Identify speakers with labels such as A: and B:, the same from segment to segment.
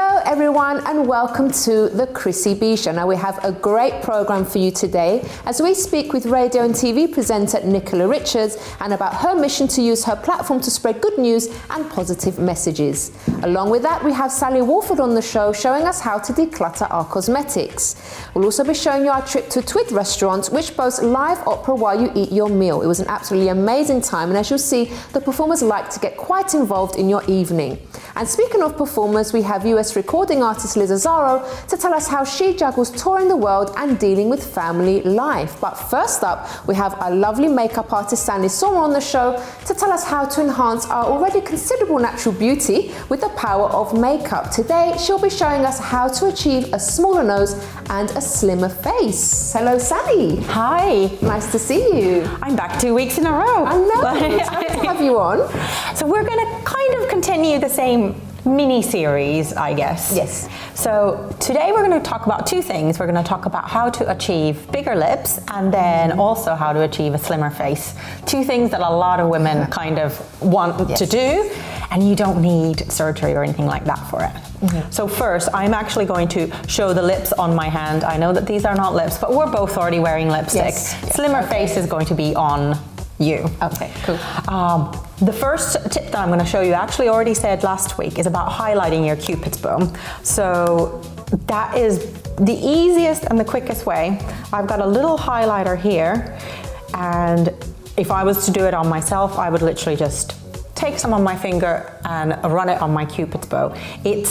A: Hello everyone and welcome to the Chrissy B Show. Now we have a great program for you today as we speak with radio and TV presenter Nicola Richards and about her mission to use her platform to spread good news and positive messages. Along with that, we have Sally Walford on the show showing us how to declutter our cosmetics. We'll also be showing you our trip to TWID restaurant, which boasts live opera while you eat your meal. It was an absolutely amazing time, and as you'll see, the performers like to get quite involved in your evening. And speaking of performers, we have US recording artist Liz Asaro to tell us how she juggles touring the world and dealing with family life. But first up, we have our lovely makeup artist Sanni Sorma on the show to tell us how to enhance our already considerable natural beauty with the power of makeup. Today, she'll be showing us how to achieve a smaller nose and a slimmer face. Hello, Sanni.
B: Hi.
A: Nice to see you.
B: I'm back 2 weeks in a row.
A: I know. It's great to have you on.
B: So we're going to kind of continue the same mini-series, I guess.
A: Yes.
B: So today we're going to talk about two things. We're going to talk about how to achieve bigger lips and then also how to achieve a slimmer face. Two things that a lot of women kind of want to do, and you don't need surgery or anything like that for it. So first, I'm actually going to show the lips on my hand. I know that these are not lips, but we're both already wearing lipstick. Slimmer face is going to be on you.
A: Okay, cool.
B: The first tip that I'm going to show you, actually already said last week, is about highlighting your Cupid's bow. So that is the easiest and the quickest way. I've got a little highlighter here, and if I was to do it on myself, I would literally just take some on my finger and run it on my Cupid's bow. It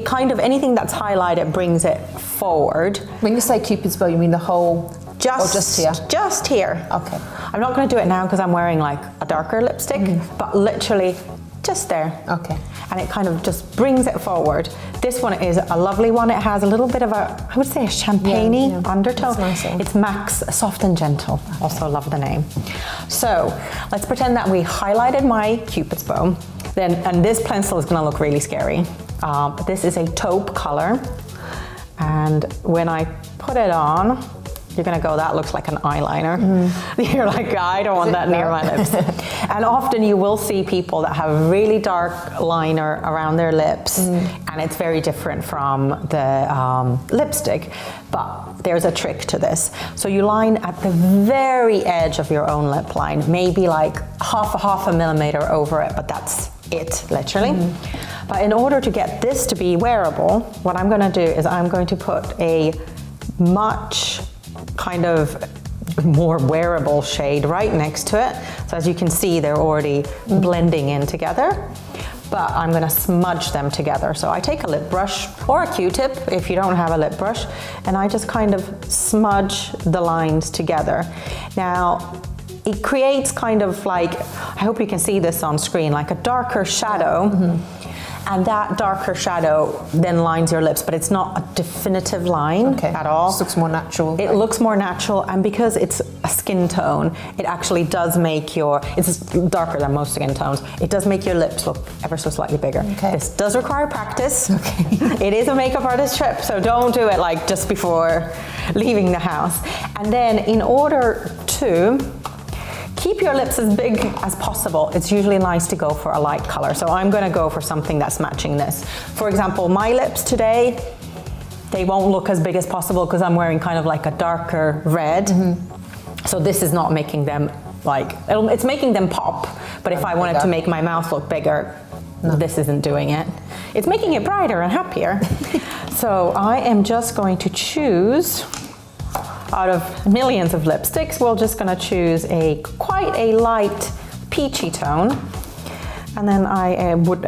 B: kind of, anything that's highlighted brings it forward.
A: When you say Cupid's bow, you mean the whole, or just here?
B: Just here.
A: Okay.
B: I'm not going to do it now because I'm wearing like a darker lipstick, but literally just there.
A: Okay.
B: And it kind of just brings it forward. This one is a lovely one. It has a little bit of a, I would say, a champagne-y undertone.
A: Nice.
B: It's Max Soft and Gentle. Also love the name. So let's pretend that we highlighted my Cupid's bow. Then, and this pencil is going to look really scary. This is a taupe color. And when I put it on, you're gonna go, that looks like an eyeliner. You're like, I don't want that near my lips. And often you will see people that have really dark liner around their lips, and it's very different from the lipstick. But there's a trick to this. So you line at the very edge of your own lip line, maybe like half a millimeter over it, but that's it, literally. But in order to get this to be wearable, what I'm gonna do is I'm going to put a much kind of more wearable shade right next to it. So as you can see, they're already blending in together, but I'm gonna smudge them together. So I take a lip brush or a Q-tip if you don't have a lip brush, and I just kind of smudge the lines together. Now, it creates kind of like, I hope you can see this on screen, like a darker shadow. And that darker shadow then lines your lips, but it's not a definitive line at all.
A: It looks more natural.
B: It looks more natural, and because it's a skin tone, it actually does make it's darker than most skin tones, it does make your lips look ever so slightly bigger. This does require practice. It is a makeup artist trip, so don't do it like just before leaving the house. And then in order to keep your lips as big as possible, it's usually nice to go for a light color. So I'm gonna go for something that's matching this. For example, my lips today, they won't look as big as possible because I'm wearing kind of like a darker red. So this is not making them like, it's making them pop. But if I wanted to make my mouth look bigger, this isn't doing it. It's making it brighter and happier. So I am just going to choose, out of millions of lipsticks, we're just gonna choose quite a light peachy tone. And then I would,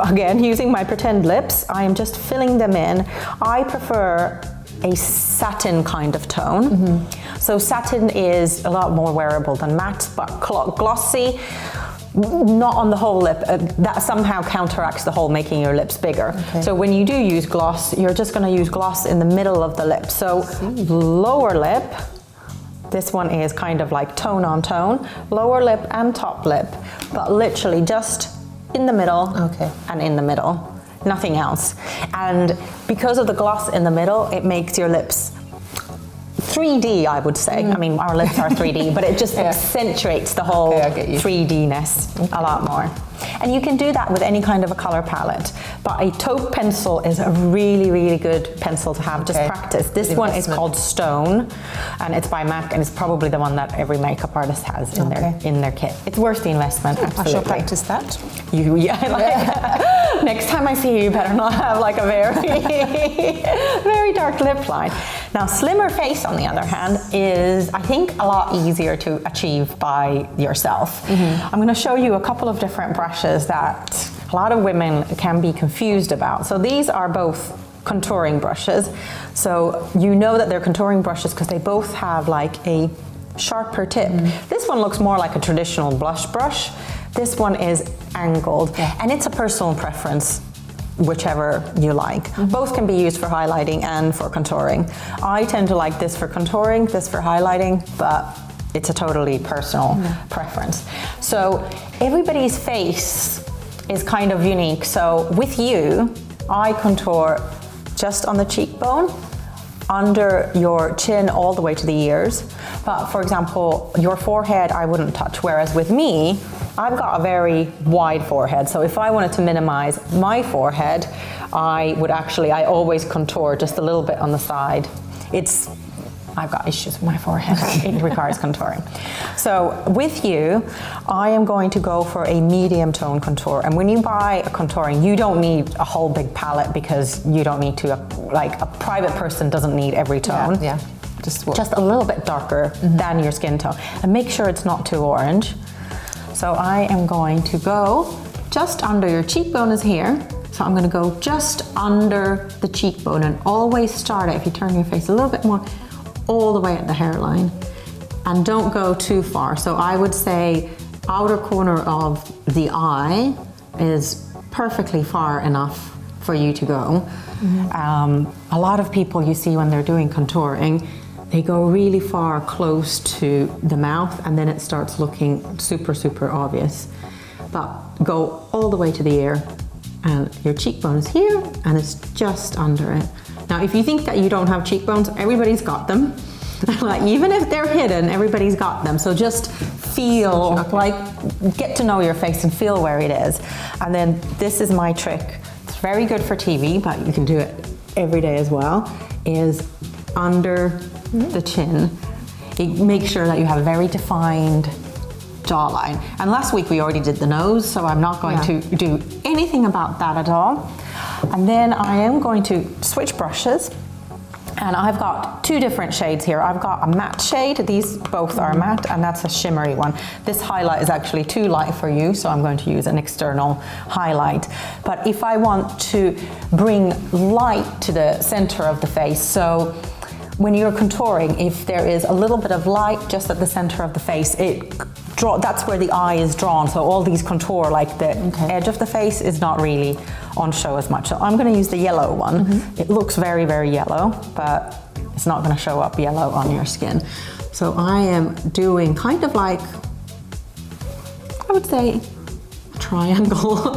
B: again, using my pretend lips, I am just filling them in. I prefer a satin kind of tone. So satin is a lot more wearable than matte, but glossy, not on the whole lip. That somehow counteracts the whole making your lips bigger. So when you do use gloss, you're just going to use gloss in the middle of the lip. So lower lip, this one is kind of like tone on tone, lower lip and top lip, but literally just in the middle and in the middle, nothing else. And because of the gloss in the middle, it makes your lips 3D, I would say. I mean, our lips are 3D, but it just accentuates the whole 3D-ness a lot more. And you can do that with any kind of a color palette. But a taupe pencil is a really, really good pencil to have. Just practice. This one is called Stone, and it's by MAC, and it's probably the one that every makeup artist has in their kit. It's worth the investment, absolutely.
A: I shall practice that.
B: Next time I see you, you better not have like a very, very dark lip line. Now, slimmer face, on the other hand, is, I think, a lot easier to achieve by yourself. I'm going to show you a couple of different brushes that a lot of women can be confused about. So these are both contouring brushes. So you know that they're contouring brushes because they both have like a sharper tip. This one looks more like a traditional blush brush. This one is angled, and it's a personal preference, whichever you like. Both can be used for highlighting and for contouring. I tend to like this for contouring, this for highlighting, but it's a totally personal preference. So everybody's face is kind of unique. So with you, I contour just on the cheekbone, under your chin all the way to the ears. But for example, your forehead I wouldn't touch, whereas with me, I've got a very wide forehead. So if I wanted to minimize my forehead, I always contour just a little bit on the side. I've got issues with my forehead. It requires contouring. So with you, I am going to go for a medium tone contour. And when you buy a contouring, you don't need a whole big palette because you don't need to, like a private person doesn't need every tone. Just a little bit darker than your skin tone. And make sure it's not too orange. So I am going to go just under your cheekbone is here. So I'm gonna go just under the cheekbone and always start it, if you turn your face a little bit more, all the way at the hairline, and don't go too far. So I would say outer corner of the eye is perfectly far enough for you to go. A lot of people you see when they're doing contouring, they go really far close to the mouth and then it starts looking super, super obvious. But go all the way to the ear, and your cheekbone is here and it's just under it. Now, if you think that you don't have cheekbones, everybody's got them. Like, even if they're hidden, everybody's got them. So just feel, get to know your face and feel where it is. And then this is my trick. It's very good for TV, but you can do it every day as well, is under the chin. Make sure that you have a very defined jawline. And last week we already did the nose, so I'm not going to do anything about that at all. And then I am going to switch brushes, and I've got two different shades here. I've got a matte shade, these both are matte, and that's a shimmery one. This highlight is actually too light for you, so I'm going to use an external highlight. But if I want to bring light to the center of the face, so when you're contouring, if there is a little bit of light just at the center of the face, that's where the eye is drawn. So all these contour, like the edge of the face is not really on show as much. So I'm going to use the yellow one. It looks very, very yellow, but it's not going to show up yellow on your skin. So I am doing kind of like, I would say, a triangle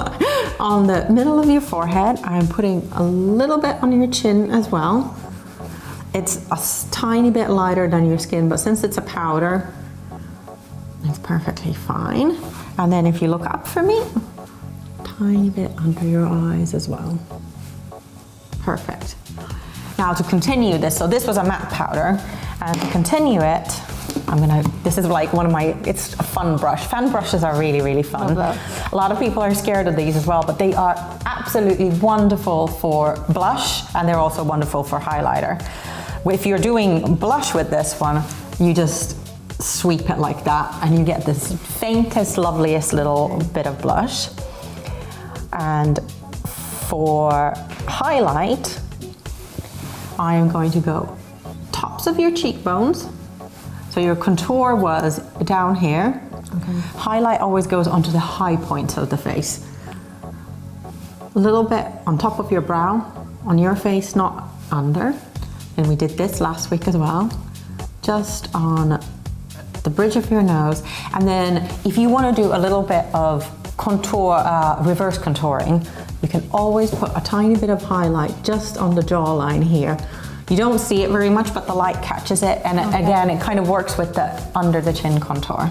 B: on the middle of your forehead. I'm putting a little bit on your chin as well. It's a tiny bit lighter than your skin, but since it's a powder, it's perfectly fine. And then if you look up for me, tiny bit under your eyes as well. Perfect. Now to continue this, so this was a matte powder, and to continue it, this is like one of my, it's a fun brush. Fan brushes are really, really fun. A lot of people are scared of these as well, but they are absolutely wonderful for blush, and they're also wonderful for highlighter. If you're doing blush with this one, you just sweep it like that and you get this faintest, loveliest little bit of blush. And for highlight, I am going to go tops of your cheekbones. So your contour was down here. Highlight always goes onto the high points of the face. A little bit on top of your brow, on your face, not under. And we did this last week as well, just on the bridge of your nose. And then if you want to do a little bit of contour, reverse contouring, you can always put a tiny bit of highlight just on the jawline here, You don't see it very much, but the light catches it, and again, it kind of works with the under the chin contour.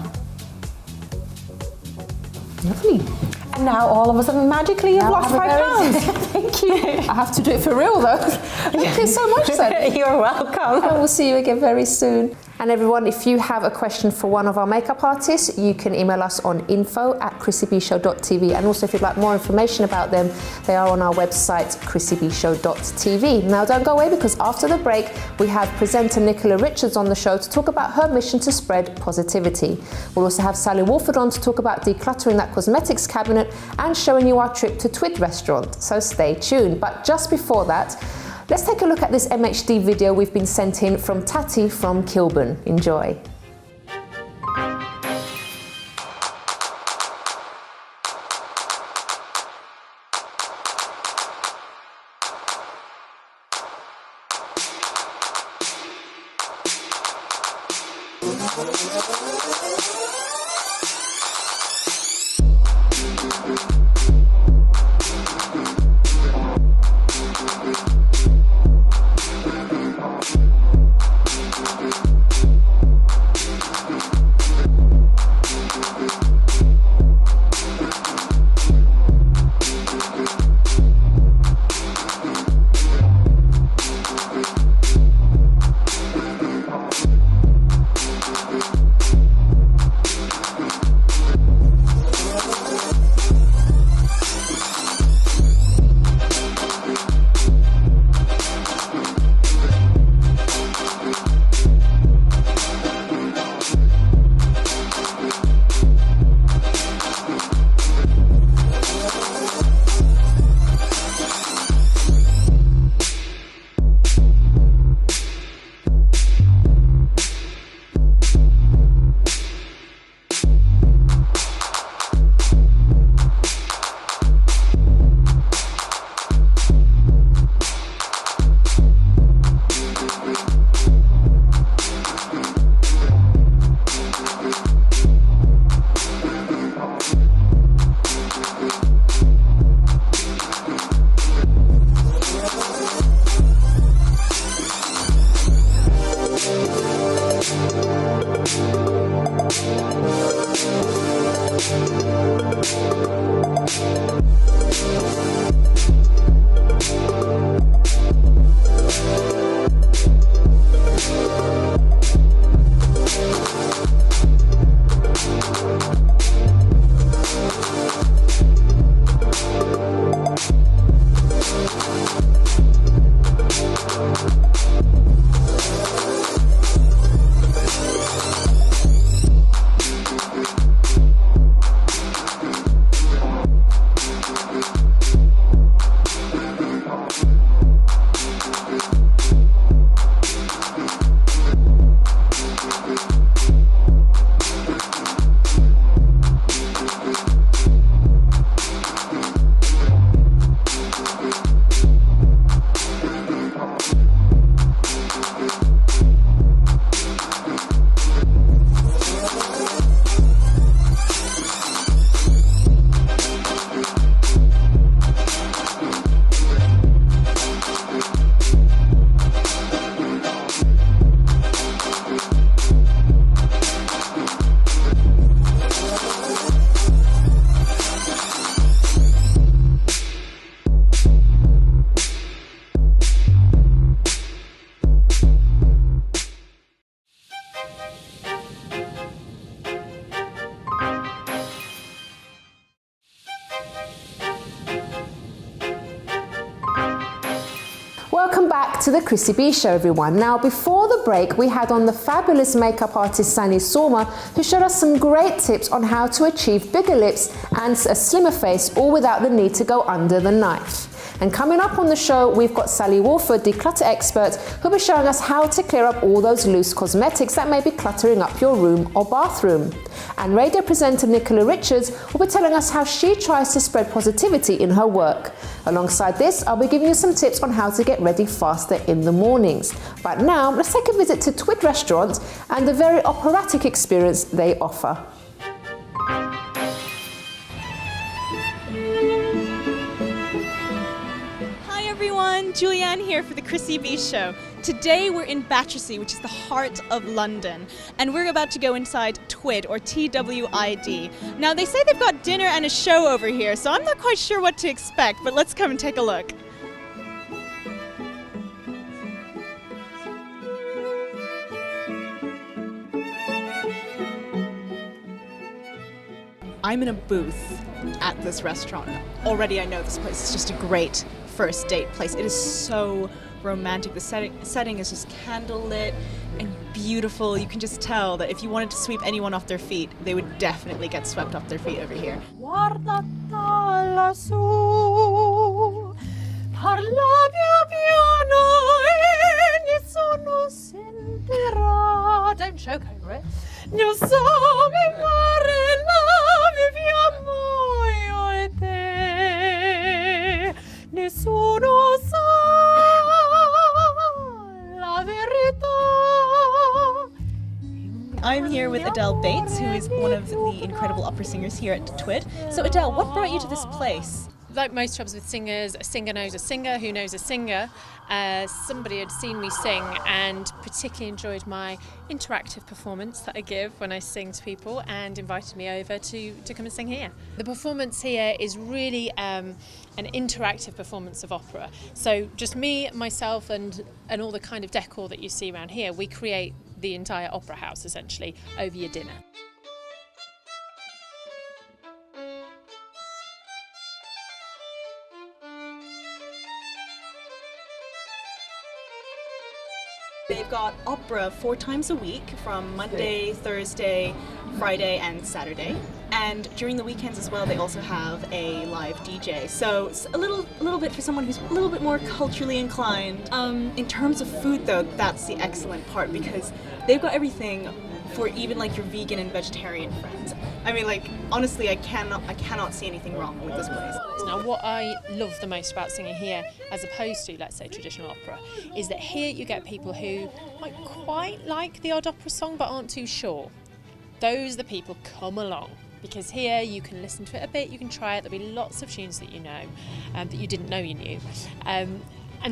A: Lovely.
B: And now all of a sudden, magically, you've lost 5 pounds.
A: Thank you. I have to do it for real though. Thank you so much, then.
B: You're welcome.
A: And we'll see you again very soon. And everyone, if you have a question for one of our makeup artists, you can email us on info@chrissybshow.tv. And also, if you'd like more information about them, they are on our website, chrissybshow.tv. Now, don't go away, because after the break, we have presenter Nicola Richards on the show to talk about her mission to spread positivity. We'll also have Sally Walford on to talk about decluttering that cosmetics cabinet and showing you our trip to TWID restaurant. So stay tuned. But just before that, let's take a look at this MHD video we've been sent in from Tati from Kilburn. Enjoy. Welcome back to the Chrissy B Show, everyone. Now, before the break, we had on the fabulous makeup artist Sanni Sorma, who showed us some great tips on how to achieve bigger lips and a slimmer face, all without the need to go under the knife. And coming up on the show, we've got Sally Walford, declutter expert, who'll be showing us how to clear up all those loose cosmetics that may be cluttering up your room or bathroom. And radio presenter Nicola Richards will be telling us how she tries to spread positivity in her work. Alongside this, I'll be giving you some tips on how to get ready faster in the mornings. But now, let's take a visit to TWID restaurant and the very operatic experience they offer.
C: Hi everyone, Julianne here for the Chrissy B Show. Today we're in Battersea, which is the heart of London, and we're about to go inside TWID, or TWID. Now they say they've got dinner and a show over here, so I'm not quite sure what to expect, but let's come and take a look. I'm in a booth at this restaurant. Already I know this place is just a great first date place. It is so romantic. The setting is just candlelit and beautiful. You can just tell that if you wanted to sweep anyone off their feet, they would definitely get swept off their feet over here. Guarda lassù, parla piano e nessuno sentirà. Don't choke over it. Io so mi pare io e te. Nessuno sa la verità. I'm here with Adele Bates, who is one of the incredible opera singers here at TWID. So Adele, what brought you to this place?
D: Like most jobs with singers, a singer knows a singer who knows a singer. Somebody had seen me sing and particularly enjoyed my interactive performance that I give when I sing to people and invited me over to come and sing here. The performance here is really an interactive performance of opera. So just me, myself and all the kind of decor that you see around here, we create the entire opera house essentially over your dinner.
C: They've got opera 4 times a week from Monday, Thursday, Friday and Saturday. And during the weekends as well, they also have a live DJ. So it's a little bit for someone who's a little bit more culturally inclined. In terms of food though, that's the excellent part because they've got everything for even like your vegan and vegetarian friends. I mean, like, honestly, I cannot see anything wrong with this place.
D: Now, what I love the most about singing here, as opposed to, let's say, traditional opera, is that here you get people who might quite like the odd opera song but aren't too sure. Those are the people, come along. Because here you can listen to it a bit, you can try it, there'll be lots of tunes that you know, that you didn't know you knew. And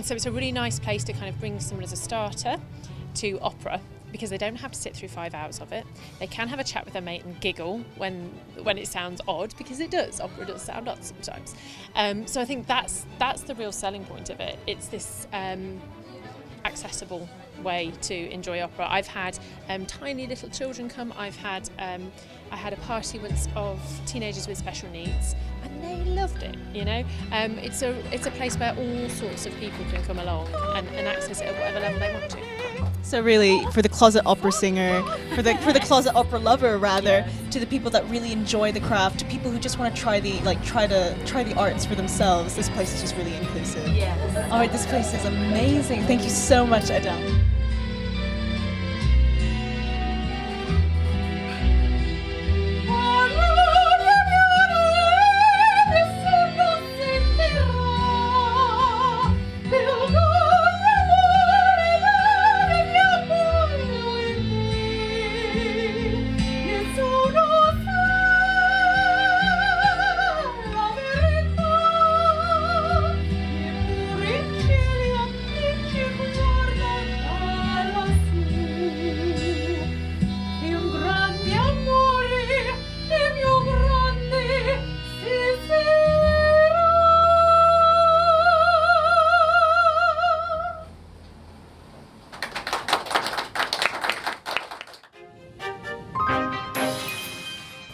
D: so it's a really nice place to kind of bring someone as a starter to opera, because they don't have to sit through 5 hours of it. They can have a chat with their mate and giggle when it sounds odd, because it does. Opera does sound odd sometimes. So I think that's the real selling point of it. It's this accessible way to enjoy opera. I've had tiny little children come. I had a party once of teenagers with special needs, and they loved it. You know, it's a place where all sorts of people can come along and access it at whatever level they want to.
C: So really, for the closet opera singer, for the closet opera lover rather, to the people that really enjoy the craft, to people who just want to try the arts for themselves, this place is just really inclusive. Yes. All right, this place is amazing. Thank you so much, Adele.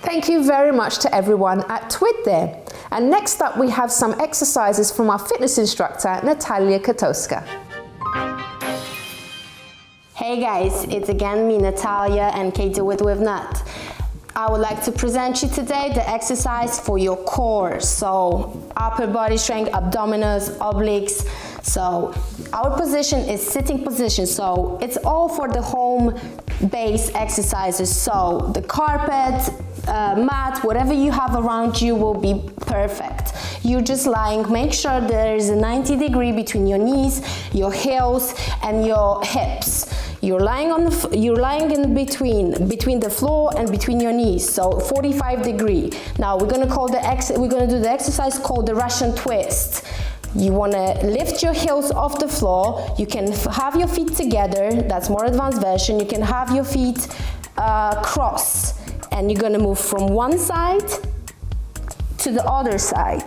A: Thank you very much to everyone at TWID there. And next up we have some exercises from our fitness instructor, Natalia Katoska.
E: Hey guys, it's again me, Natalia, and Katie with Nut. I would like to present you today the exercise for your core. So upper body strength, abdominals, obliques. So our position is sitting position. So it's all for the home base exercises. So the carpet, mat, whatever you have around you will be perfect. You're just lying. Make sure there is a 90 degree between your knees, your heels, and your hips. You're lying in between the floor and between your knees, so 45 degree. Now we're gonna do the exercise called the Russian twist. You want to lift your heels off the floor. You can have your feet together. That's more advanced version. You can have your feet cross, and you're going to move from one side to the other side.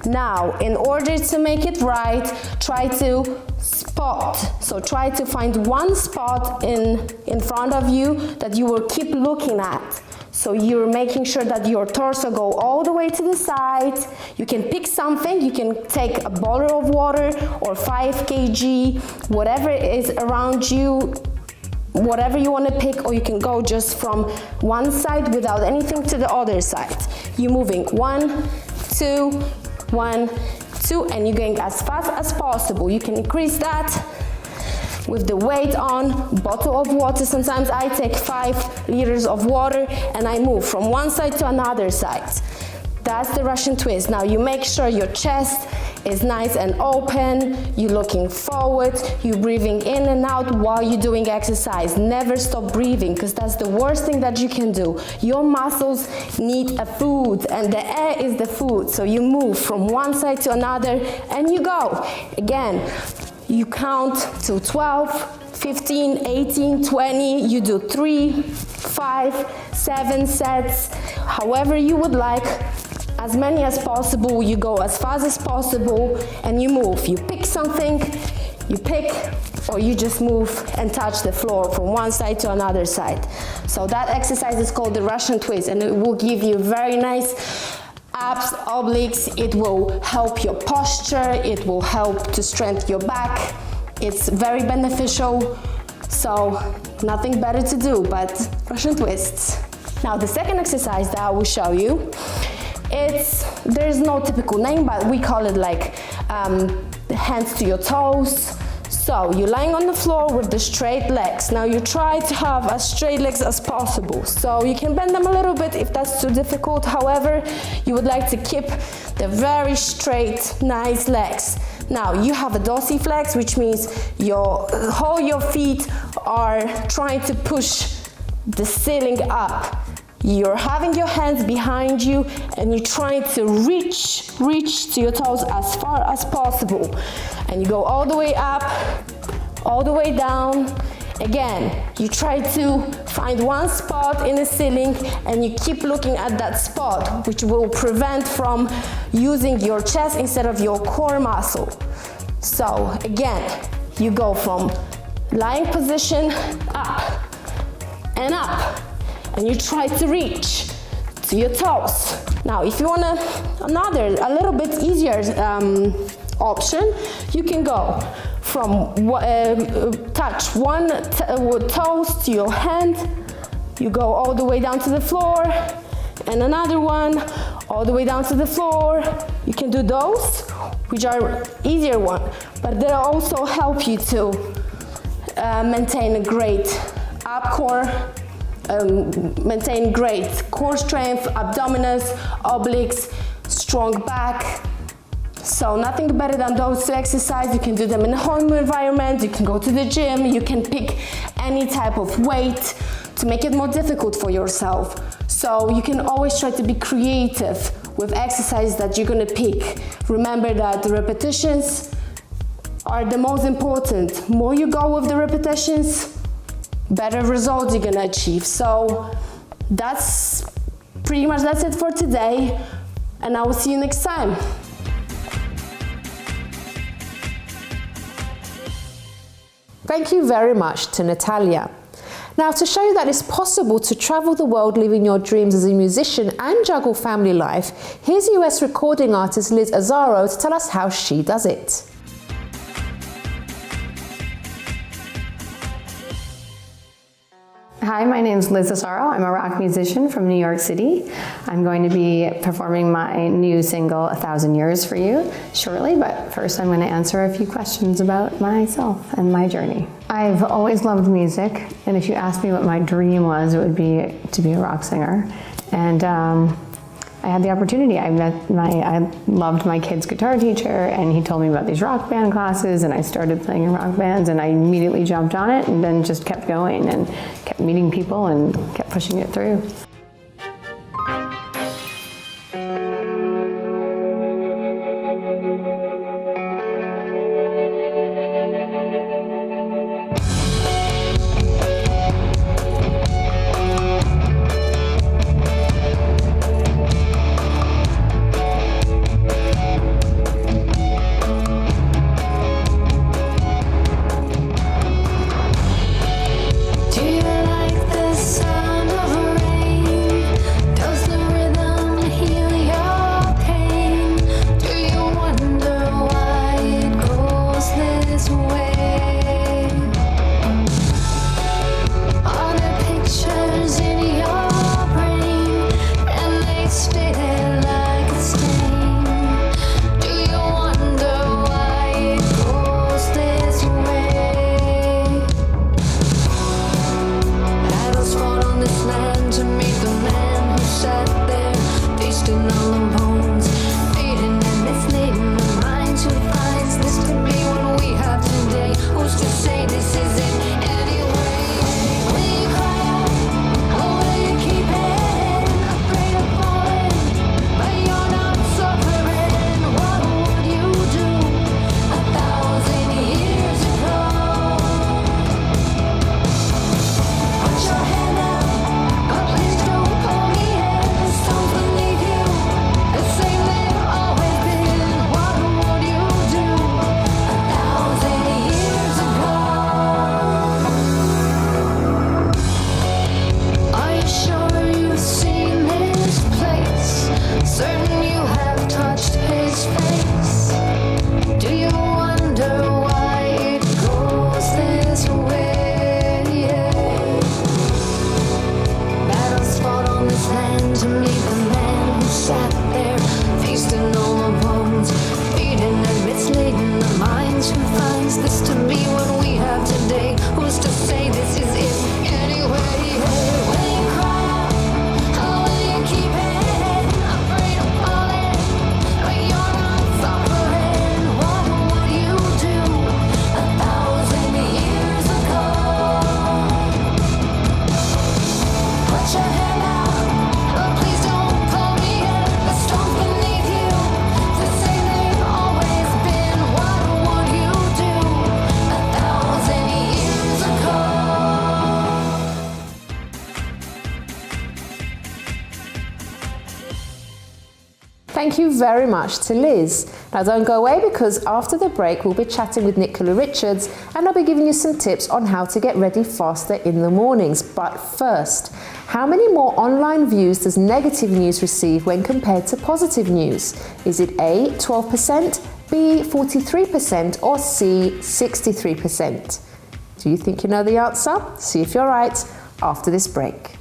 E: Now, in order to make it right, try to spot. So try to find one spot in front of you that you will keep looking at. So you're making sure that your torso go all the way to the side. You can pick something. You can take a bottle of water or 5 kg, whatever is around you, whatever you want to pick, or you can go just from one side without anything to the other side. You're moving 1, 2, 1, 2, and you're going as fast as possible. You can increase that with the weight on, bottle of water. Sometimes I take 5 liters of water and I move from one side to another side. That's the Russian twist. Now you make sure your chest is nice and open, you're looking forward, you're breathing in and out while you're doing exercise. Never stop breathing, because that's the worst thing that you can do. Your muscles need a food, and the air is the food. So you move from one side to another and you go. Again, you count to 12, 15, 18, 20, you do 3, 5, 7 sets, however you would like. As many as possible, you go as fast as possible, and you move. You pick something, you pick, or you just move and touch the floor from one side to another side. So that exercise is called the Russian twist, and it will give you very nice abs, obliques. It will help your posture, it will help to strengthen your back. It's very beneficial, so nothing better to do but Russian twists. Now the second exercise that I will show you, there's no typical name, but we call it like hands to your toes. So you're lying on the floor with the straight legs. Now you try to have as straight legs as possible. So you can bend them a little bit if that's too difficult. However, you would like to keep the very straight, nice legs. Now you have a dorsiflex, which means all your feet are trying to push the ceiling up. You're having your hands behind you and you're trying to reach to your toes as far as possible. And you go all the way up, all the way down. Again, you try to find one spot in the ceiling and you keep looking at that spot, which will prevent from using your chest instead of your core muscle. So again, you go from lying position up and up, and you try to reach to your toes. Now, if you want a little bit easier option, you can go from touch one toes to your hand, you go all the way down to the floor, and another one all the way down to the floor. You can do those, which are easier one, but they also help you to maintain a great ab core, maintain great core strength, abdominals, obliques, strong back. So nothing better than those two exercises. You can do them in a home environment, you can go to the gym, you can pick any type of weight to make it more difficult for yourself. So you can always try to be creative with exercises that you're gonna pick. Remember that the repetitions are the most important. More you go with the repetitions, better results you're gonna achieve. So that's it for today, and I will see you next time.
A: Thank you very much to Natalia. Now, to show you that it's possible to travel the world living your dreams as a musician and juggle family life, here's US recording artist Liz Asaro to tell us how she does it.
F: Hi, my name is Liz Asaro. I'm a rock musician from New York City. I'm going to be performing my new single, 1,000 Years, for you shortly, but first I'm going to answer a few questions about myself and my journey. I've always loved music, and if you asked me what my dream was, it would be to be a rock singer. And I had the opportunity. I loved my kid's guitar teacher, and he told me about these rock band classes, and I started playing in rock bands, and I immediately jumped on it and then just kept going and kept meeting people and kept pushing it through.
G: this way? Are there pictures in your brain and they spit it like a stain? Do you wonder why it goes this way? Battles fought on this land to meet the man who sat there, feasting on the bones, feeding and misleading the minds. Who finds this to be what we have today? Who's to say this is it anyway? Will you cry out or will you keep it? Afraid of falling, but you're not suffering. What would you do 1,000 years ago? Put your hand out, but please don't pull me in. The stones beneath you, the same they've always been. What would you do 1,000 years ago? Are you sure you've seen this place? Certain you have touched his face. Do you wonder why it goes this way? Battles fought on this land to meet the man who sat there, feasting on the bones, feeding and misleading the minds. Who finds this to be what we have today? Who's to say this is it anyway? Will you cry out or will you keep it? Afraid of falling, but you're not suffering. What would you do 1,000 years ago? Put your hand out, but please don't pull me in. The stones beneath you, the same they've always been. What would you do 1,000 years ago?
A: Thank you very much to Liz. Now don't go away, because after the break we'll be chatting with Nicola Richards and I'll be giving you some tips on how to get ready faster in the mornings. But first, how many more online views does negative news receive when compared to positive news? Is it A, 12%, B, 43% or C, 63%? Do you think you know the answer? See if you're right after this break.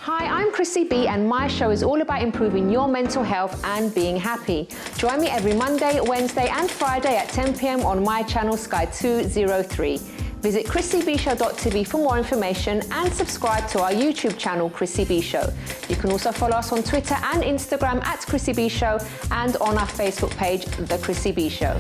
A: Hi, I'm Chrissy B and my show is all about improving your mental health and being happy. Join me every Monday, Wednesday and Friday at 10 p.m. on my channel Sky 203. Visit chrissybshow.tv for more information and subscribe to our YouTube channel Chrissy B Show. You can also follow us on Twitter and Instagram at Chrissy B Show and on our Facebook page, The Chrissy B Show.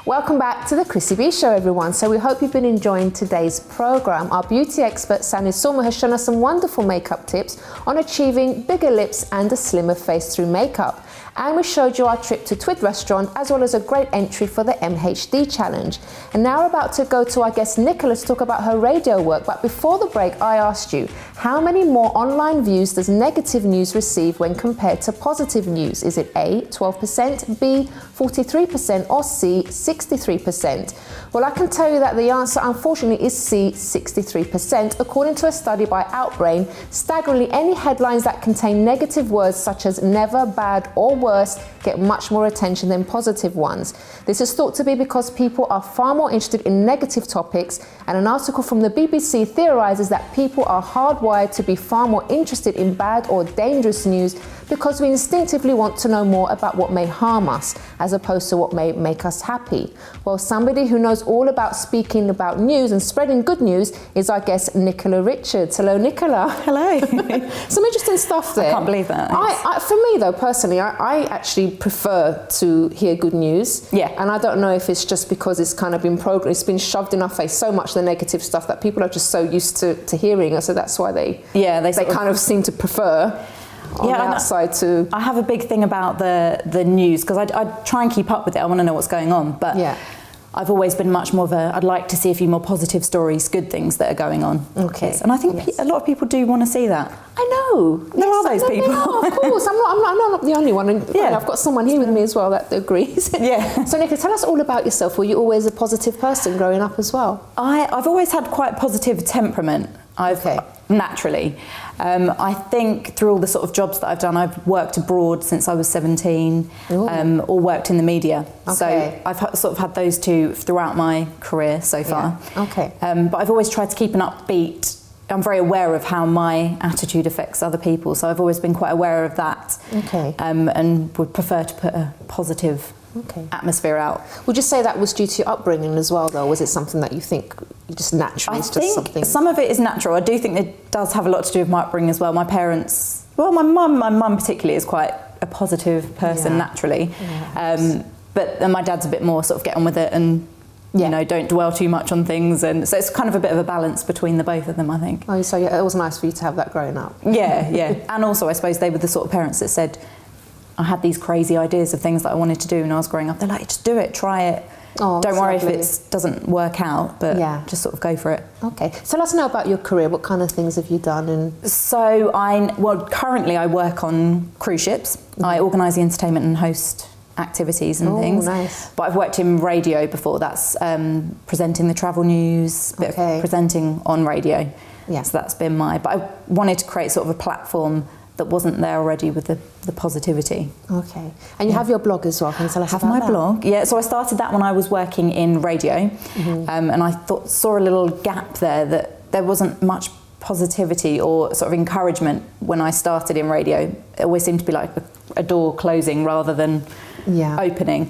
A: Welcome back to the Chrissy B Show, everyone. So we hope you've been enjoying today's program. Our beauty expert Sanni Sorma has shown us some wonderful makeup tips on achieving bigger lips and a slimmer face through makeup. And we showed you our trip to TWID restaurant, as well as a great entry for the MHD challenge. And now we're about to go to our guest Nicola to talk about her radio work. But before the break, I asked you, how many more online views does negative news receive when compared to positive news? Is it A, 12%, B, 43% or C, 63%? Well, I can tell you that the answer, unfortunately, is C, 63%. According to a study by Outbrain, staggeringly, any headlines that contain negative words such as never, bad or worse get much more attention than positive ones. This is thought to be because people are far more interested in negative topics, and an article from the BBC theorises that people are hardwired to be far more interested in bad or dangerous news because we instinctively want to know more about what may harm us as opposed to what may make us happy. Well, somebody who knows all about speaking about news and spreading good news is our guest Nicola Richards. Hello, Nicola.
B: Hello.
A: Some interesting stuff there.
B: I can't believe that.
A: For me though, personally, I actually prefer to hear good news.
B: Yeah.
A: And I don't know if it's just because it's kind of been it's been shoved in our face so much, the negative stuff, that people are just so used to hearing it. So that's why they kind of seem to prefer on the outside to...
B: I have a big thing about the news, because I try and keep up with it. I want to know what's going on. But
H: I've always been much more of I'd like to see a few more positive stories, good things that are going on.
A: Okay.
H: And I think a lot of people do want to see that.
A: I know.
H: There are those people.
A: Of course. I'm not the only one. And I've got someone here with me as well that agrees.
H: Yeah.
A: So Nicola, tell us all about yourself. Were you always a positive person growing up as well?
H: I've always had quite positive temperament. Naturally. I think through all the sort of jobs that I've done, I've worked abroad since I was 17, or worked in the media.
A: Okay.
H: So I've sort of had those two throughout my career so far.
A: Yeah. Okay.
H: But I've always tried to keep an upbeat. I'm very aware of how my attitude affects other people, so I've always been quite aware of that.
A: Okay.
H: And would prefer to put a positive atmosphere out.
A: Would you say that was due to your upbringing as well, though? Was it something that you think just naturally?
H: I think some of it is natural. I do think it does have a lot to do with my upbringing as well. My parents, well, my mum particularly is quite a positive person naturally. Yeah. But my dad's a bit more sort of get on with it and you know, don't dwell too much on things, and so it's kind of a bit of a balance between the both of them, I think.
A: Oh, so yeah, it was nice for you to have that growing up.
H: Yeah, yeah. And also, I suppose they were the sort of parents that said, I had these crazy ideas of things that I wanted to do when I was growing up. They're like, just do it, try it.
A: Oh,
H: don't worry
A: lovely.
H: if it doesn't work out, but just sort of go for it.
A: Okay. So let us know about your career. What kind of things have you done? And
H: so currently I work on cruise ships. I organise the entertainment and host activities and things.
A: Nice.
H: But I've worked in radio before. That's presenting the travel news, bit of presenting on radio.
A: Yeah.
H: So that's been but I wanted to create sort of a platform that wasn't there already with the positivity.
A: Okay. And you have your blog as well. Can you tell us about that?
H: I have my blog. Yeah. So I started that when I was working in radio, and I saw a little gap there that there wasn't much positivity or sort of encouragement when I started in radio. It always seemed to be like a door closing rather than opening.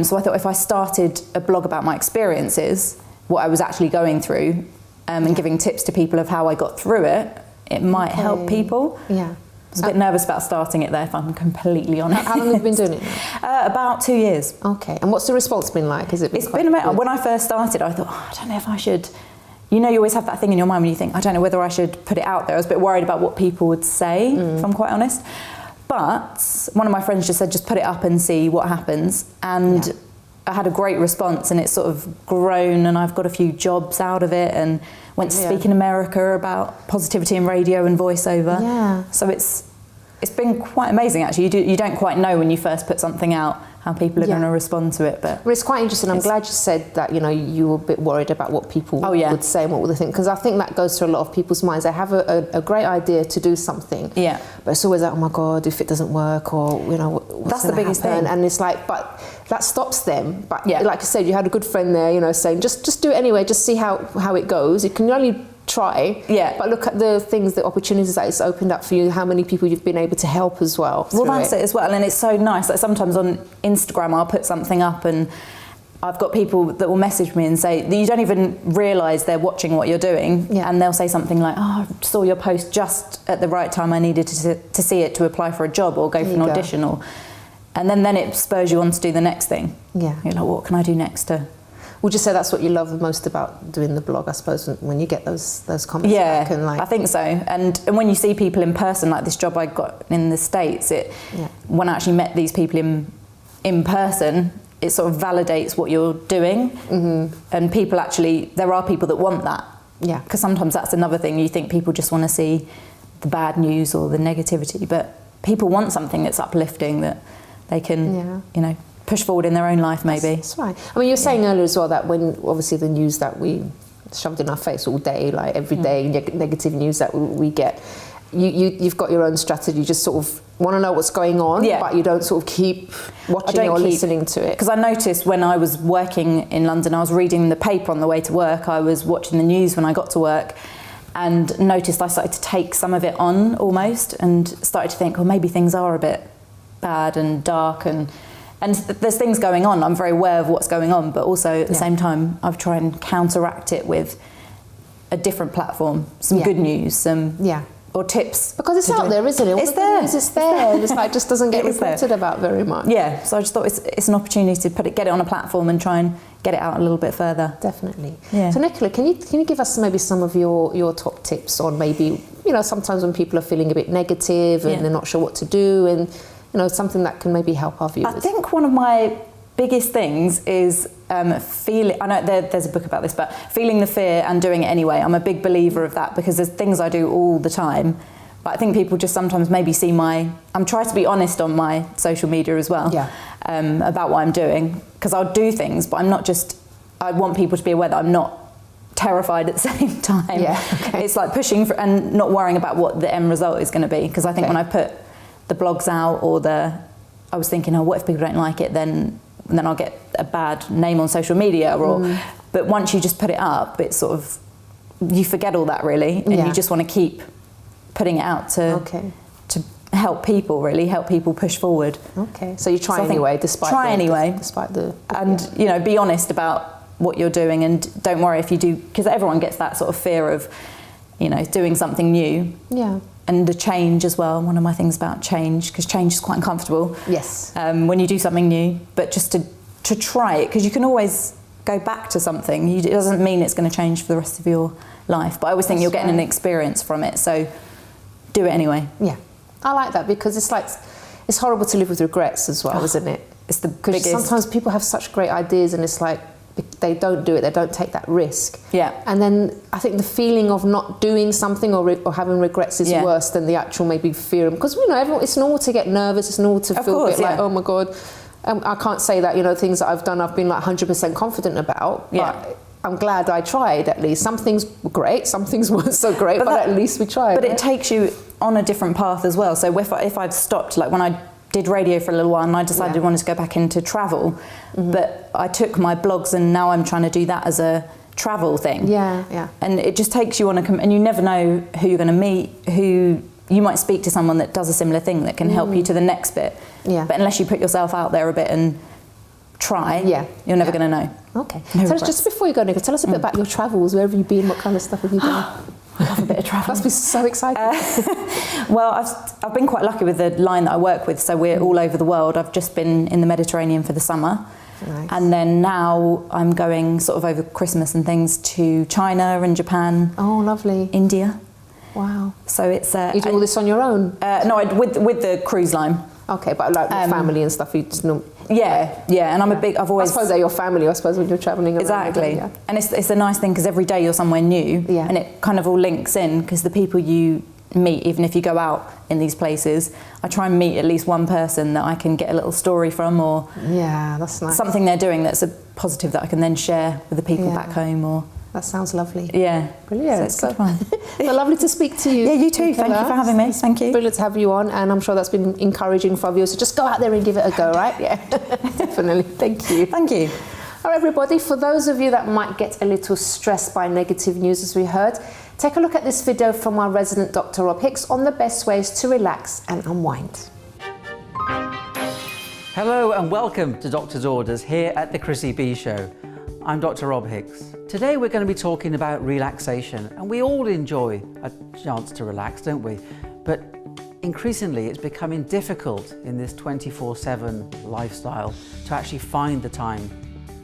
H: So I thought if I started a blog about my experiences, what I was actually going through, and giving tips to people of how I got through it, it might help people. Yeah. I was a bit nervous about starting it there, if I'm completely honest.
A: How long have you been doing it?
H: About 2 years.
A: Okay. And what's the response been like? Has it been?
H: It's been amazing. When I first started, I thought, I don't know if I should. You know, you always have that thing in your mind when you think, I don't know whether I should put it out there. I was a bit worried about what people would say, if I'm quite honest. But one of my friends just said, just put it up and see what happens. And I had a great response, and it's sort of grown, and I've got a few jobs out of it, and went to speak in America about positivity in radio and voiceover. Yeah. So it's been quite amazing, actually. You don't quite know when you first put something out how people are going to respond to it. But
A: it's quite interesting. I'm glad you said that, you know, you were a bit worried about what people would say and what would they think, because I think that goes through a lot of people's minds. They have a great idea to do something, but it's always like, oh my God, if it doesn't work, or, you know, what's
H: that's the biggest thing.
A: And it's like, but that stops them. But like I said, you had a good friend there, you know, saying, just do it anyway, just see how it goes. You can only try, but look at the things, the opportunities that it's opened up for you, how many people you've been able to help as well.
H: Well, that's it as well, and it's so nice. Like sometimes on Instagram I'll put something up and I've got people that will message me and say that you don't even realise they're watching what you're doing, and they'll say something like, oh, I saw your post just at the right time, I needed to see it to apply for a job or go for an audition, and then it spurs you on to do the next thing. You're like, what can I do next to...
A: Would you say that's what you love the most about doing the blog, I suppose, when you get those comments back? And
H: I think so. And when you see people in person, like this job I got in the States, when I actually met these people in person, it sort of validates what you're doing. And people actually, there are people that want that. Yeah. Because sometimes that's another thing. You think people just want to see the bad news or the negativity, but people want something that's uplifting, that they can, you know, push forward in their own life, maybe.
A: That's right. I mean, you were saying earlier as well that when obviously the news that we shoved in our face all day, like every day, negative news that we get, you've got your own strategy. You just sort of want to know what's going on, but you don't sort of keep watching or listening to it.
H: Because I noticed when I was working in London, I was reading the paper on the way to work, I was watching the news when I got to work, and noticed I started to take some of it on almost, and started to think, well, maybe things are a bit bad and dark, and there's things going on. I'm very aware of what's going on, but also at the same time, I've tried and counteract it with a different platform, some good news, or tips.
A: Because it's out there, isn't it?
H: It's there.
A: It's there. It's like, it just doesn't get reported about very much.
H: Yeah, so I just thought it's an opportunity to get it on a platform and try and get it out a little bit further.
A: Definitely.
H: Yeah.
A: So Nicola, can you give us maybe some of your top tips on maybe, you know, sometimes when people are feeling a bit negative and they're not sure what to do, and you know, something that can maybe help our viewers?
H: I think one of my biggest things is I know there's a book about this, but feeling the fear and doing it anyway. I'm a big believer of that because there's things I do all the time. But I think people just sometimes maybe see I'm trying to be honest on my social media as well about what I'm doing. Because I'll do things, but I want people to be aware that I'm not terrified at the same time.
A: Yeah, okay.
H: It's like pushing for, and not worrying about what the end result is going to be. Because I think when I put the blogs out I was thinking, what if people don't like it, then I'll get a bad name on social media. But once you just put it up, it's sort of, you forget all that really, and you just want to keep putting it out to help people push forward.
A: Okay, so you try anyway, despite the
H: and be honest about what you're doing, and don't worry if you do, because everyone gets that sort of fear of doing something new. And the change as well. One of my things about change, because change is quite uncomfortable.
A: Yes.
H: When you do something new, but just to try it, because you can always go back to something. It doesn't mean it's going to change for the rest of your life, but I always think you're getting an experience from it, so do it anyway.
A: Yeah, I like that, because it's horrible to live with regrets as well, isn't it?
H: It's the biggest.
A: Sometimes people have such great ideas and it's like they don't do it, they don't take that risk.
H: Yeah.
A: And then I think the feeling of not doing something or having regrets is worse than the actual maybe fear. Because it's normal to get nervous, it's normal to feel a bit like, oh my God. I can't say that, things that I've done I've been like 100% confident about, but I'm glad I tried at least. Some things were great, some things weren't so great, but at least we tried.
H: But it takes you on a different path as well. So if I'd stopped, like when I did radio for a little while and I decided I wanted to go back into travel, but I took my blogs and now I'm trying to do that as a travel thing.
A: Yeah.
H: And it just takes you on and you never know who you're going to meet, who you might speak to someone that does a similar thing that can help you to the next bit. Yeah. But unless you put yourself out there a bit and try, you're never going to know.
A: Okay. So just before you go, Nicola, tell us a bit about your travels. Where have you been? What kind of stuff have you done?
H: I love a bit of travel.
A: Must be so exciting.
H: Well, I've been quite lucky with the line that I work with, so we're all over the world. I've just been in the Mediterranean for the summer. Nice. And then now I'm going sort of over Christmas and things to China and Japan.
A: Oh, lovely.
H: India.
A: Wow.
H: So it's...
A: you do all this on your own?
H: No, with the cruise line.
A: Okay, but like with family and stuff, you just know...
H: Yeah, and I've always...
A: I suppose they're your family, I suppose, when you're travelling around.
H: Exactly. And it's a nice thing because every day you're somewhere new and it kind of all links in, because the people you meet, even if you go out in these places, I try and meet at least one person that I can get a little story from, or
A: that's nice.
H: Something they're doing that's a positive that I can then share with the people back home. Or
A: that sounds lovely.
H: Yeah.
A: Brilliant.
H: So it's good fun.
A: So lovely to speak to you.
H: Yeah, you too. Nicola. Thank you for having me. Thank you.
A: Brilliant to have you on, and I'm sure that's been encouraging for viewers. So just go out there and give it a go, right? Yeah, definitely. Thank you.
H: Thank you.
A: All right, everybody, for those of you that might get a little stressed by negative news, as we heard, take a look at this video from our resident Dr. Rob Hicks on the best ways to relax and unwind.
I: Hello and welcome to Doctor's Orders here at the Chrissy B Show. I'm Dr. Rob Hicks. Today we're going to be talking about relaxation, and we all enjoy a chance to relax, don't we? But increasingly it's becoming difficult in this 24/7 lifestyle to actually find the time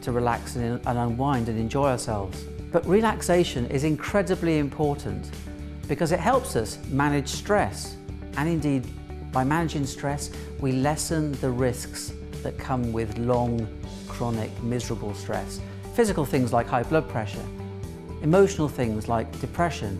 I: to relax and unwind and enjoy ourselves. But relaxation is incredibly important because it helps us manage stress, and indeed by managing stress we lessen the risks that come with long, chronic, miserable stress. Physical things like high blood pressure, emotional things like depression,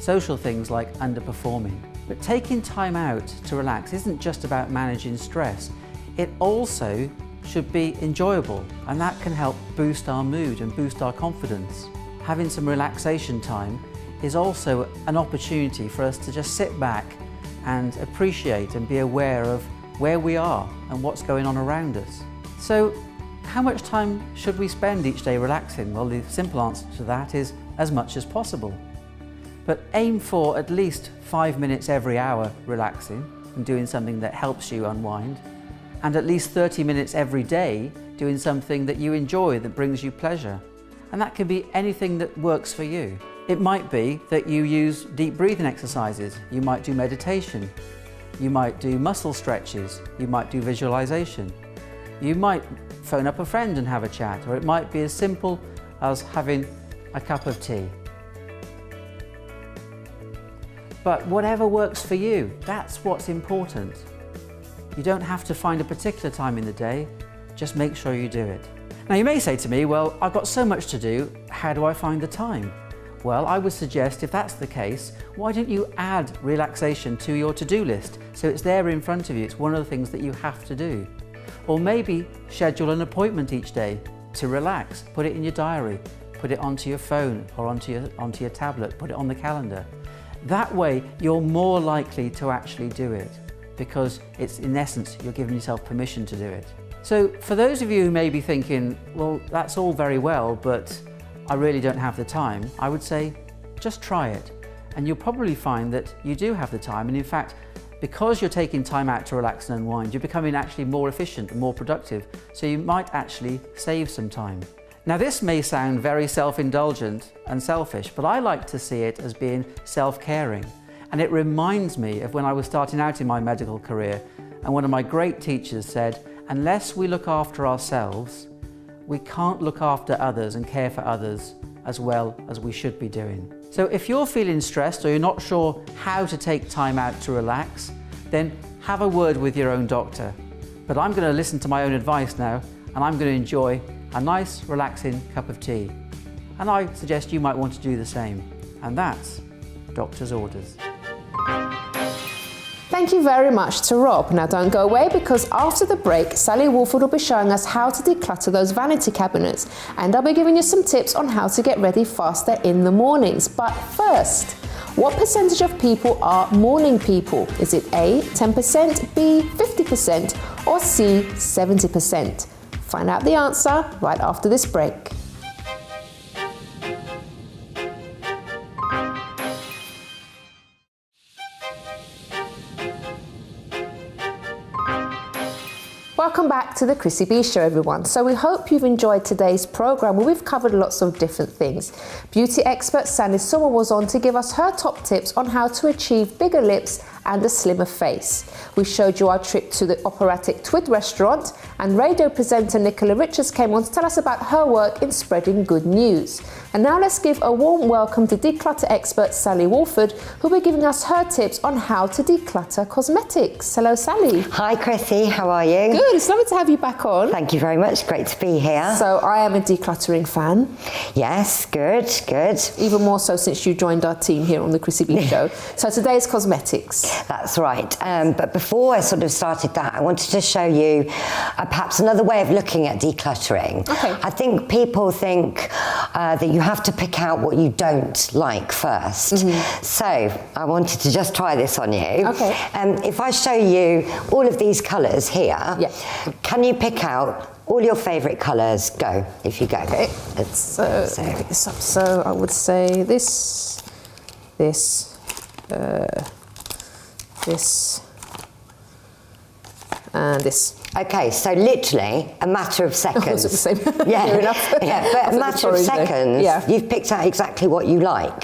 I: social things like underperforming. But taking time out to relax isn't just about managing stress, it also should be enjoyable, and that can help boost our mood and boost our confidence. Having some relaxation time is also an opportunity for us to just sit back and appreciate and be aware of where we are and what's going on around us. So, how much time should we spend each day relaxing? Well, the simple answer to that is as much as possible. But aim for at least 5 minutes every hour relaxing and doing something that helps you unwind, and at least 30 minutes every day doing something that you enjoy, that brings you pleasure. And that can be anything that works for you. It might be that you use deep breathing exercises, you might do meditation, you might do muscle stretches, you might do visualization, you might phone up a friend and have a chat, or it might be as simple as having a cup of tea. But whatever works for you, that's what's important. You don't have to find a particular time in the day, just make sure you do it. Now you may say to me, well, I've got so much to do, how do I find the time? Well, I would suggest if that's the case, why don't you add relaxation to your to-do list so it's there in front of you, it's one of the things that you have to do. Or maybe schedule an appointment each day to relax, put it in your diary, put it onto your phone or onto your tablet, put it on the calendar. That way you're more likely to actually do it because it's in essence you're giving yourself permission to do it. So for those of you who may be thinking, well, that's all very well, but I really don't have the time, I would say just try it and you'll probably find that you do have the time, and in fact because you're taking time out to relax and unwind, you're becoming actually more efficient and more productive, so you might actually save some time. Now this may sound very self-indulgent and selfish, but I like to see it as being self-caring, and it reminds me of when I was starting out in my medical career and one of my great teachers said, unless we look after ourselves, we can't look after others and care for others as well as we should be doing. So if you're feeling stressed or you're not sure how to take time out to relax, then have a word with your own doctor. But I'm going to listen to my own advice now, and I'm going to enjoy a nice relaxing cup of tea. And I suggest you might want to do the same. And that's doctor's orders.
A: Thank you very much to Rob. Now don't go away, because after the break, Sally Walford will be showing us how to declutter those vanity cabinets, and I'll be giving you some tips on how to get ready faster in the mornings. But first, what percentage of people are morning people? Is it A, 10%, B, 50%, or C, 70%? Find out the answer right after this break. Welcome back to the Chrissy B Show, everyone. So we hope you've enjoyed today's programme, where we've covered lots of different things. Beauty expert Sanni Sorma was on to give us her top tips on how to achieve bigger lips and a slimmer face. We showed you our trip to the operatic TWID restaurant, and radio presenter Nicola Richards came on to tell us about her work in spreading good news. And now let's give a warm welcome to declutter expert Sally Walford, who'll be giving us her tips on how to declutter cosmetics. Hello, Sally.
J: Hi, Chrissy. How are you?
A: Good. It's lovely to have you back on.
J: Thank you very much. Great to be here.
A: So I am a decluttering fan.
J: Yes, good, good.
A: Even more so since you joined our team here on the Chrissy B Show. So today's cosmetics.
J: That's right. But before I sort of started that, I wanted to show you perhaps another way of looking at decluttering. Okay. I think people think that you have to pick out what you don't like first. Mm-hmm. So I wanted to just try this on you. Okay. If I show you all of these colours here, yeah. Can you pick out all your favourite colours? Go, if you go.
A: Okay. Let me pick this up. So I would say this, this, and this.
J: Okay, so literally a matter of seconds.
A: The same.
J: Yeah, yeah, but a matter of seconds, you've picked out exactly what you like.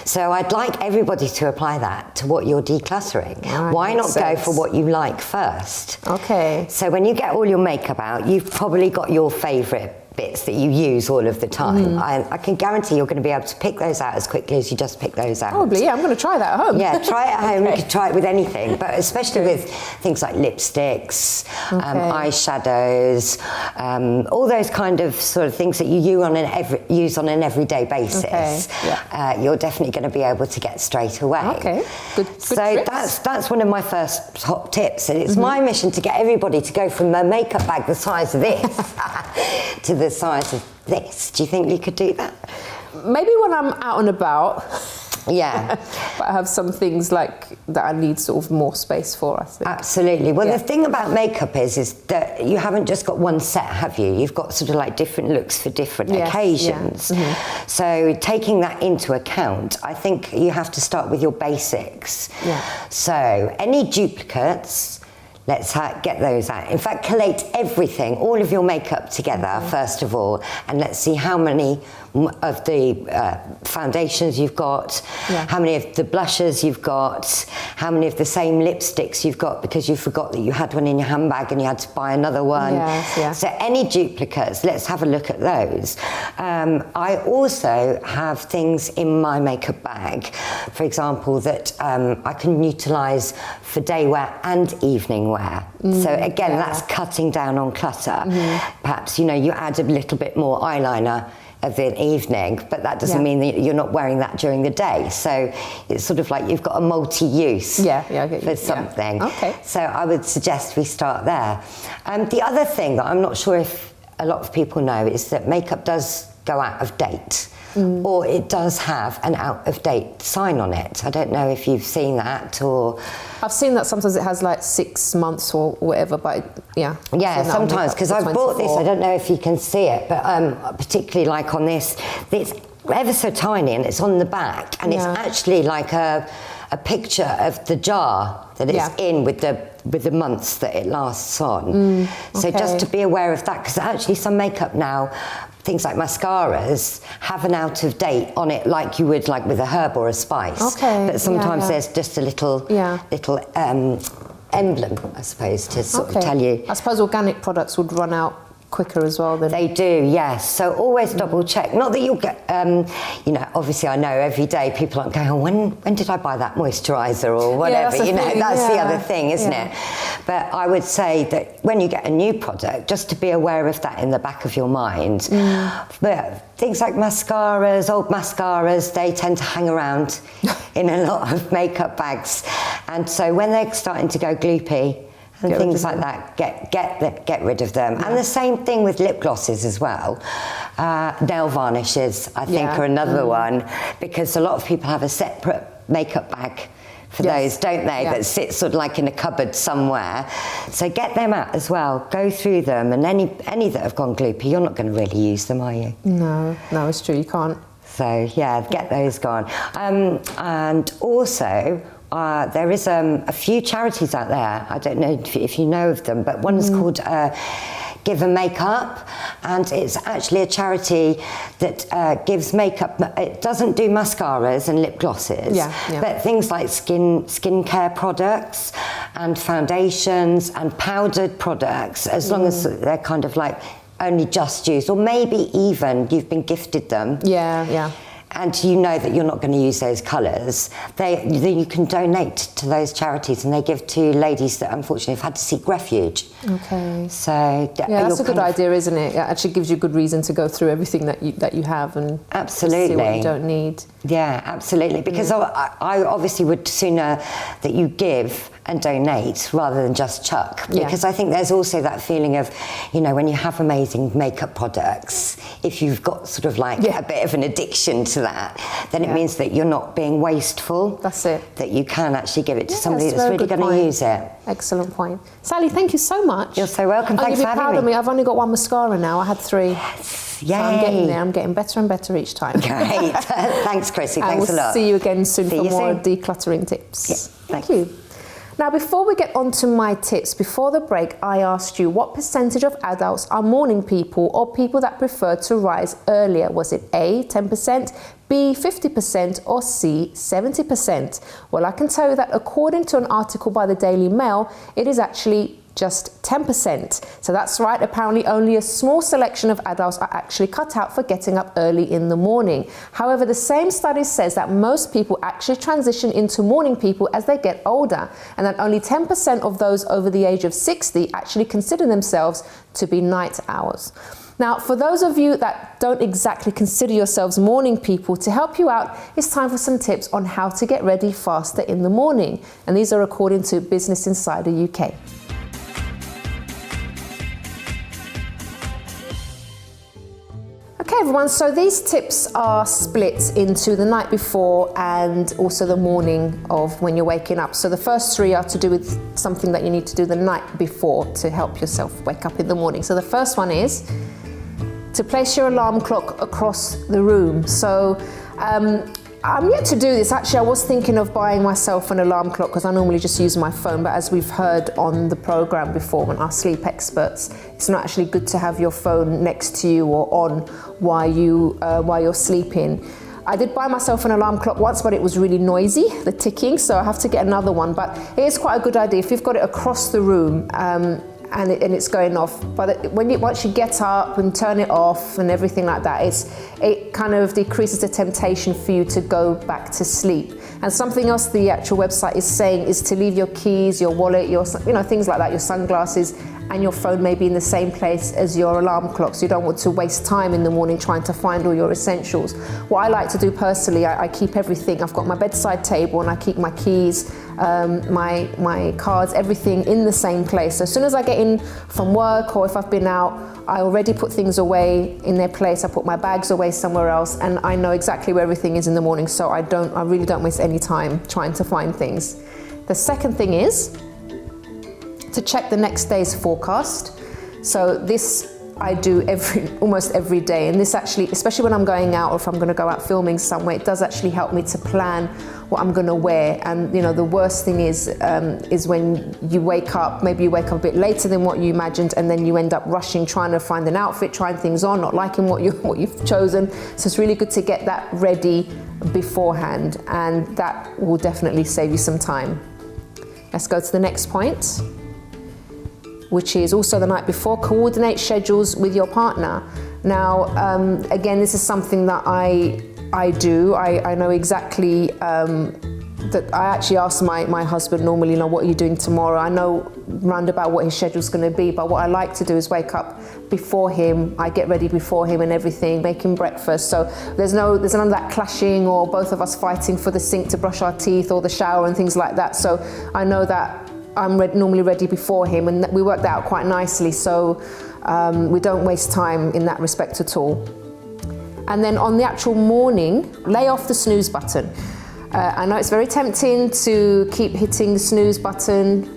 J: So I'd like everybody to apply that to what you're decluttering. Why not go for what you like first? Okay. So when you get all your makeup out, you've probably got your favourite bits that you use all of the time. I can guarantee you're going to be able to pick those out as quickly as you just pick those out.
A: Probably, yeah. I'm going to try that at home.
J: Yeah, try it at home. You can try it with anything, but especially with things like lipsticks, eyeshadows, all those kind of sort of things that you use on an everyday basis. You're definitely going to be able to get straight away. Okay, good so tricks. That's one of my first top tips, and it's my mission to get everybody to go from a makeup bag the size of this to the size of this. Do you think you could do that?
A: Maybe when I'm out and about.
J: Yeah.
A: But I have some things like that I need sort of more space for, I think.
J: Absolutely. Well, the thing about makeup is that you haven't just got one set, have you? You've got sort of like different looks for different occasions. Yeah. So taking that into account, I think you have to start with your basics. Yeah. So any duplicates, let's get those out. In fact, collate everything, all of your makeup together, first of all, and let's see how many of the foundations you've got, how many of the blushes you've got, how many of the same lipsticks you've got because you forgot that you had one in your handbag and you had to buy another one.
A: Yes, yeah.
J: So any duplicates, let's have a look at those. I also have things in my makeup bag, for example, that I can utilise for day wear and evening wear. So again, that's cutting down on clutter. Perhaps, you know, you add a little bit more eyeliner of the evening, but that doesn't mean that you're not wearing that during the day. So it's sort of like you've got a multi-use for something.
A: Yeah. Okay.
J: So I would suggest we start there. The other thing that I'm not sure if a lot of people know is that makeup does go out of date. Or it does have an out-of-date sign on it. I don't know if you've seen that, or...
A: I've seen that sometimes it has like 6 months or whatever, but
J: yeah, sometimes, because I've bought this, I don't know if you can see it, but particularly like on this, it's ever so tiny and it's on the back, and it's actually like a picture of the jar that it's in with the months that it lasts on. So just to be aware of that, because actually some makeup now, things like mascaras, have an out of date on it, like you would like with a herb or a spice. But sometimes there's just a little emblem, I suppose, to sort of tell you.
A: I suppose organic products would run out quicker as well then.
J: They do, yes. So always double check. Not that you'll get, you know, obviously I know every day people aren't going, oh, when did I buy that moisturiser or whatever, you know, that's the other thing, isn't it? But I would say that when you get a new product, just to be aware of that in the back of your mind. But things like mascaras, old mascaras, they tend to hang around in a lot of makeup bags. And so when they're starting to go gloopy, and things like that, get rid of them. And the same thing with lip glosses as well. Nail varnishes, I think, are another one, because a lot of people have a separate makeup bag for those, don't they, that sit sort of like in a cupboard somewhere. So get them out as well, go through them, and any that have gone gloopy, you're not going to really use them, are you?
A: No, it's true, you can't.
J: So yeah, get those gone. And also, there is a few charities out there, I don't know if you know of them, but one's called Give a Makeup, and it's actually a charity that gives makeup. It doesn't do mascaras and lip glosses, but things like skincare products and foundations and powdered products, as long as they're kind of like only just used, or maybe even you've been gifted them. And you know that you're not going to use those colours, you can donate to those charities, and they give to ladies that unfortunately have had to seek refuge. So
A: that's a good idea, isn't it? It actually gives you a good reason to go through everything that you have and see what you don't need.
J: Yeah, absolutely. Because I obviously would sooner that you give and donate rather than just chuck, because I think there's also that feeling of, you know, when you have amazing makeup products, if you've got sort of like a bit of an addiction to that, then it means that you're not being wasteful.
A: That's it.
J: That you can actually give it to somebody that's really going to use it.
A: Excellent point. Sally, thank you so much.
J: You're so welcome. Thanks for having me.
A: You'll be proud of me. I've only got one mascara now. I had 3.
J: Yes. Yay.
A: So I'm getting there. I'm getting better and better each time.
J: Great. Thanks, Chrissy. Thanks a lot.
A: We'll see you again soon for more decluttering tips. Thank you. Now, before we get on to my tips, before the break, I asked you what percentage of adults are morning people or people that prefer to rise earlier. Was it A, 10%, B, 50%, or C, 70%? Well, I can tell you that according to an article by the Daily Mail, it is actually just 10%. So that's right, apparently only a small selection of adults are actually cut out for getting up early in the morning. However, the same study says that most people actually transition into morning people as they get older, and that only 10% of those over the age of 60 actually consider themselves to be night owls. Now, for those of you that don't exactly consider yourselves morning people, to help you out, it's time for some tips on how to get ready faster in the morning. And these are according to Business Insider UK. Okay everyone, so these tips are split into the night before and also the morning of when you're waking up. So the first 3 are to do with something that you need to do the night before to help yourself wake up in the morning. So the first one is to place your alarm clock across the room. So I'm yet to do this. Actually, I was thinking of buying myself an alarm clock because I normally just use my phone, but as we've heard on the program before when our sleep experts, it's not actually good to have your phone next to you or on while you're sleeping. I did buy myself an alarm clock once, but it was really noisy, the ticking, so I have to get another one. But it is quite a good idea if you've got it across the room and it's going off. But once you get up and turn it off and everything like that, it kind of decreases the temptation for you to go back to sleep. And something else the actual website is saying is to leave your keys, your wallet, your things like that, your sunglasses, and your phone may be in the same place as your alarm clock, so you don't want to waste time in the morning trying to find all your essentials. What I like to do personally, I keep everything. I've got my bedside table and I keep my keys, my cards, everything in the same place. So as soon as I get in from work or if I've been out, I already put things away in their place. I put my bags away somewhere else, and I know exactly where everything is in the morning, so I really don't waste any time trying to find things. The second thing is to check the next day's forecast. So this I do almost every day, and this actually, especially when I'm going out or if I'm going to go out filming somewhere, it does actually help me to plan what I'm going to wear. And the worst thing is when you wake up, maybe you wake up a bit later than what you imagined, and then you end up rushing, trying to find an outfit, trying things on, not liking what you've chosen. So it's really good to get that ready beforehand, and that will definitely save you some time. Let's go to the next point, which is also the night before. Coordinate schedules with your partner. Now, again, this is something that I do. I know exactly that I actually ask my husband normally, what are you doing tomorrow? I know round about what his schedule's going to be, but what I like to do is wake up before him. I get ready before him and everything, make him breakfast. So there's none of that clashing or both of us fighting for the sink to brush our teeth or the shower and things like that. So I know that I'm normally ready before him, and we worked that out quite nicely, so we don't waste time in that respect at all. And then on the actual morning, lay off the snooze button. I know it's very tempting to keep hitting the snooze button,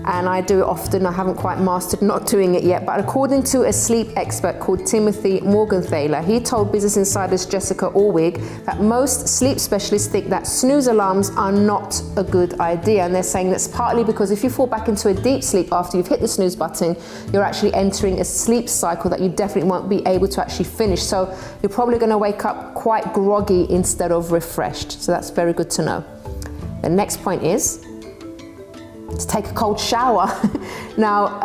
A: and I do it often. I haven't quite mastered not doing it yet, but according to a sleep expert called Timothy Morgenthaler, he told Business Insider's Jessica Orwig that most sleep specialists think that snooze alarms are not a good idea, and they're saying that's partly because if you fall back into a deep sleep after you've hit the snooze button, you're actually entering a sleep cycle that you definitely won't be able to actually finish. So you're probably going to wake up quite groggy instead of refreshed. So that's very good to know. The next point is to take a cold shower. Now,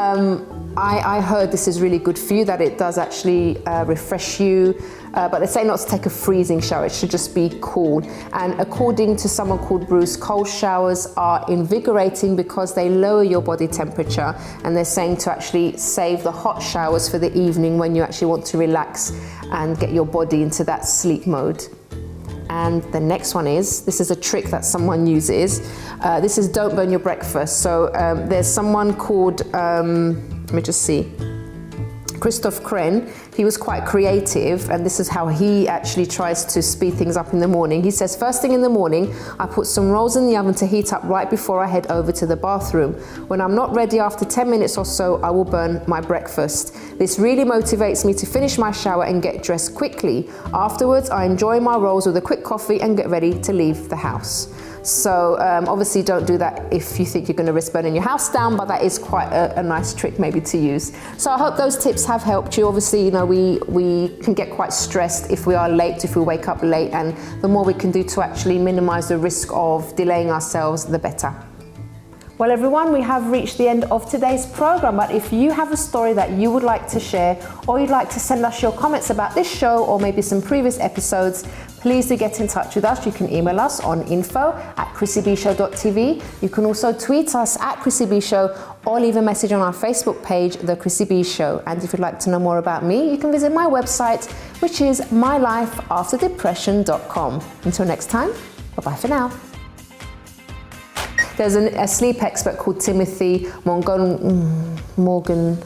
A: I heard this is really good for you, that it does actually refresh you, but they say not to take a freezing shower, it should just be cool. And according to someone called Bruce, cold showers are invigorating because they lower your body temperature, and they're saying to actually save the hot showers for the evening when you actually want to relax and get your body into that sleep mode. And the next one this is a trick that someone uses. This is don't burn your breakfast. So there's someone called, let me just see, Christoph Kren. He was quite creative, and this is how he actually tries to speed things up in the morning. He says, first thing in the morning, I put some rolls in the oven to heat up right before I head over to the bathroom. When I'm not ready after 10 minutes or so, I will burn my breakfast. This really motivates me to finish my shower and get dressed quickly. Afterwards, I enjoy my rolls with a quick coffee and get ready to leave the house. So obviously don't do that if you think you're going to risk burning your house down, but that is quite a nice trick maybe to use. So I hope those tips have helped you. Obviously, we can get quite stressed if we are late, if we wake up late, and the more we can do to actually minimize the risk of delaying ourselves, the better. Well, everyone, we have reached the end of today's program, but if you have a story that you would like to share, or you'd like to send us your comments about this show or maybe some previous episodes, please do get in touch with us. You can email us on info@chrissybshow.tv. You can also tweet us at Chrissy B Show, or leave a message on our Facebook page, The Chrissy B Show. And if you'd like to know more about me, you can visit my website, which is mylifeafterdepression.com. Until next time, bye-bye for now. There's a sleep expert called Timothy Morgan.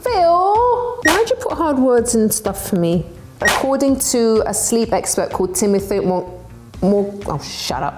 A: Phil, why'd you put hard words and stuff for me? According to a sleep expert called Timothy
K: Morgenthaler.